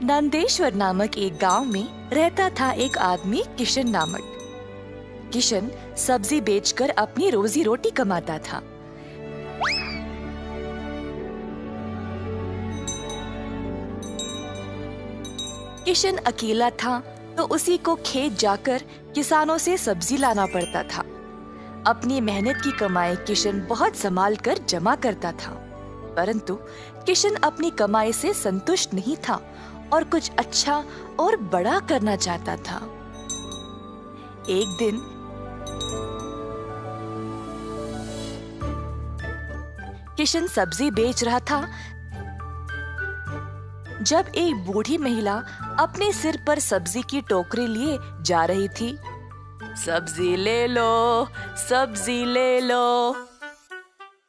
नंदेश्वर नामक एक गांव में रहता था एक आदमी किशन नामक। किशन सब्जी बेचकर अपनी रोजी रोटी कमाता था। किशन अकेला था तो उसी को खेत जाकर किसानों से सब्जी लाना पड़ता था। अपनी मेहनत की कमाई किशन बहुत संभाल कर जमा करता था, परंतु किशन अपनी कमाई से संतुष्ट नहीं था और कुछ अच्छा और बड़ा करना चाहता था। एक दिन किशन सब्जी बेच रहा था जब एक बूढ़ी महिला अपने सिर पर सब्जी की टोकरी लिए जा रही थी। सब्जी ले लो, सब्जी ले लो।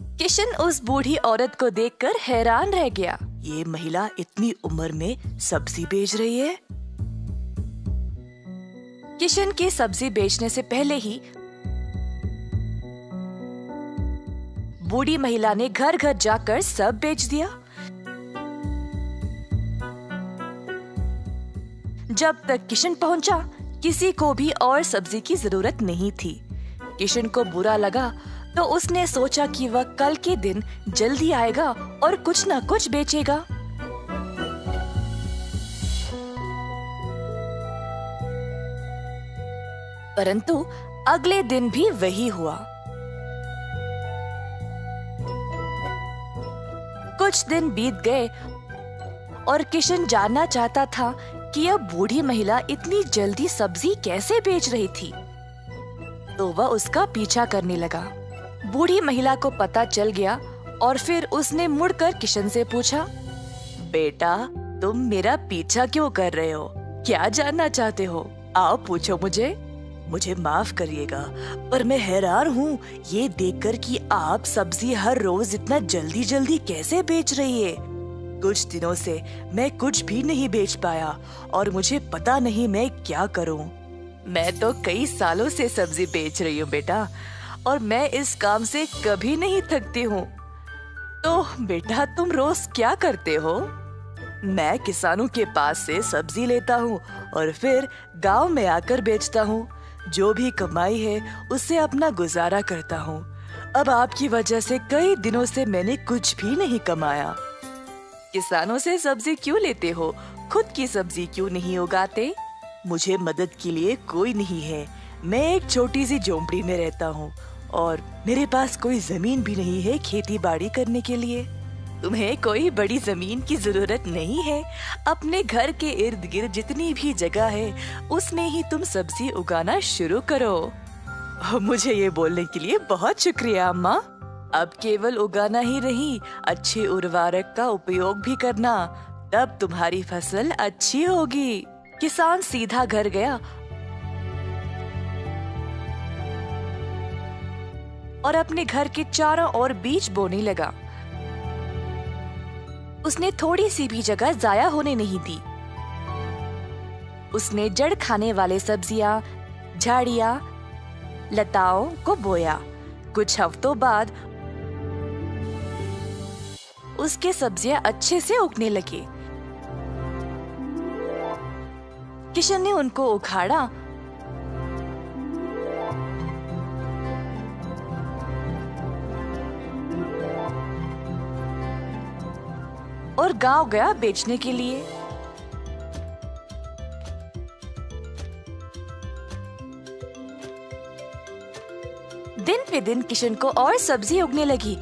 किशन उस बूढ़ी औरत को देखकर हैरान रह गया। ये महिला इतनी उम्र में सब्जी बेच रही है। किशन के सब्जी बेचने से पहले ही बूढ़ी महिला ने घर घर जाकर सब बेच दिया। जब तक किशन पहुंचा, किसी को भी और सब्जी की जरूरत नहीं थी। किशन को बुरा लगा तो उसने सोचा कि वह कल के दिन जल्दी आएगा और कुछ न कुछ बेचेगा। परंतु अगले दिन भी वही हुआ। कुछ दिन बीत गए और किशन जानना चाहता था कि यह बूढ़ी महिला इतनी जल्दी सब्जी कैसे बेच रही थी, तो वह उसका पीछा करने लगा। बूढ़ी महिला को पता चल गया और फिर उसने मुड़कर किशन से पूछा, बेटा, तुम मेरा पीछा क्यों कर रहे हो? क्या जानना चाहते हो? आओ पूछो मुझे। मुझे माफ करिएगा, पर मैं हैरान हूँ ये देखकर कि आप सब्जी हर रोज इतना जल्दी जल्दी कैसे बेच रही है। कुछ दिनों से मैं कुछ भी नहीं बेच पाया और मुझे पता नहीं मैं क्या करूँ। मैं तो कई सालों से सब्जी बेच रही हूँ बेटा, और मैं इस काम से कभी नहीं थकती हूँ। तो बेटा, तुम रोज क्या करते हो? मैं किसानों के पास से सब्जी लेता हूँ और फिर गांव में आकर बेचता हूँ। जो भी कमाई है उससे अपना गुजारा करता हूँ। अब आपकी वजह से कई दिनों से मैंने कुछ भी नहीं कमाया। किसानों से सब्जी क्यों लेते हो? खुद की सब्जी क्यों नहीं उगाते? मुझे मदद के लिए कोई नहीं है। मैं एक छोटी सी झोंपड़ी में रहता हूँ और मेरे पास कोई जमीन भी नहीं है खेती बाड़ी करने के लिए। तुम्हें कोई बड़ी जमीन की जरूरत नहीं है। अपने घर के इर्द गिर्द जितनी भी जगह है उसमें ही तुम सब्जी उगाना शुरू करो। मुझे ये बोलने के लिए बहुत शुक्रिया अम्मा। अब केवल उगाना ही नहीं, अच्छे उर्वरक का उपयोग भी करना, तब तुम्हारी फसल अच्छी होगी। किसान सीधा घर गया और अपने घर के चारों ओर बीज बोने लगा। उसने थोड़ी सी भी जगह जाया होने नहीं दी। उसने जड़ खाने वाले सब्जियां, झाड़ियां, लताओं को बोया। कुछ हफ्तों बाद उसके सब्जियां अच्छे से उगने लगे। किशन ने उनको उखाड़ा और गांव गया बेचने के लिए। दिन पे दिन किशन को और सब्जी उगने लगी।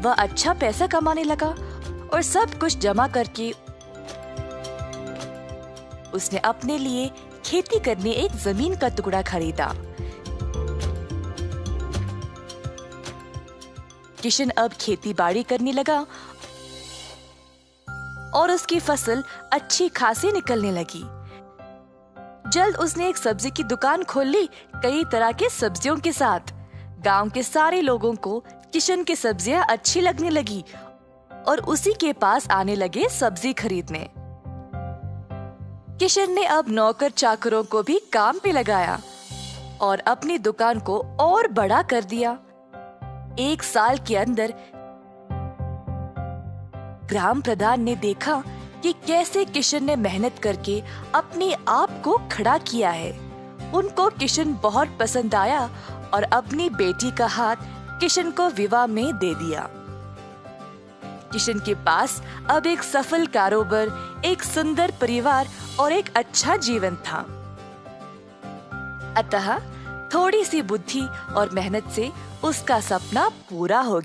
वह अच्छा पैसा कमाने लगा और सब कुछ जमा करके उसने अपने लिए खेती करने एक जमीन का टुकड़ा खरीदा। किशन अब खेती बाड़ी करने लगा और उसकी फसल अच्छी खासी निकलने लगी। जल्द उसने एक सब्जी की दुकान खोल ली, कई तरह के सब्जियों के साथ। गांव के सारे लोगों को किशन की सब्जियां अच्छी लगने लगी और उसी के पास आने लगे सब्जी खरीदने। किशन ने अब नौकर चाकरों को भी काम पे लगाया और अपनी दुकान को और बड़ा कर दिया। एक साल के अंदर ग्राम प्रधान ने देखा कि कैसे किशन ने मेहनत करके अपने आप को खड़ा किया है। उनको किशन बहुत पसंद आया और अपनी बेटी का हाथ किशन को विवाह में दे दिया। किशन के पास अब एक सफल कारोबार, एक सुंदर परिवार और एक अच्छा जीवन था। अतः थोड़ी सी बुद्धि और मेहनत से उसका सपना पूरा हो गया।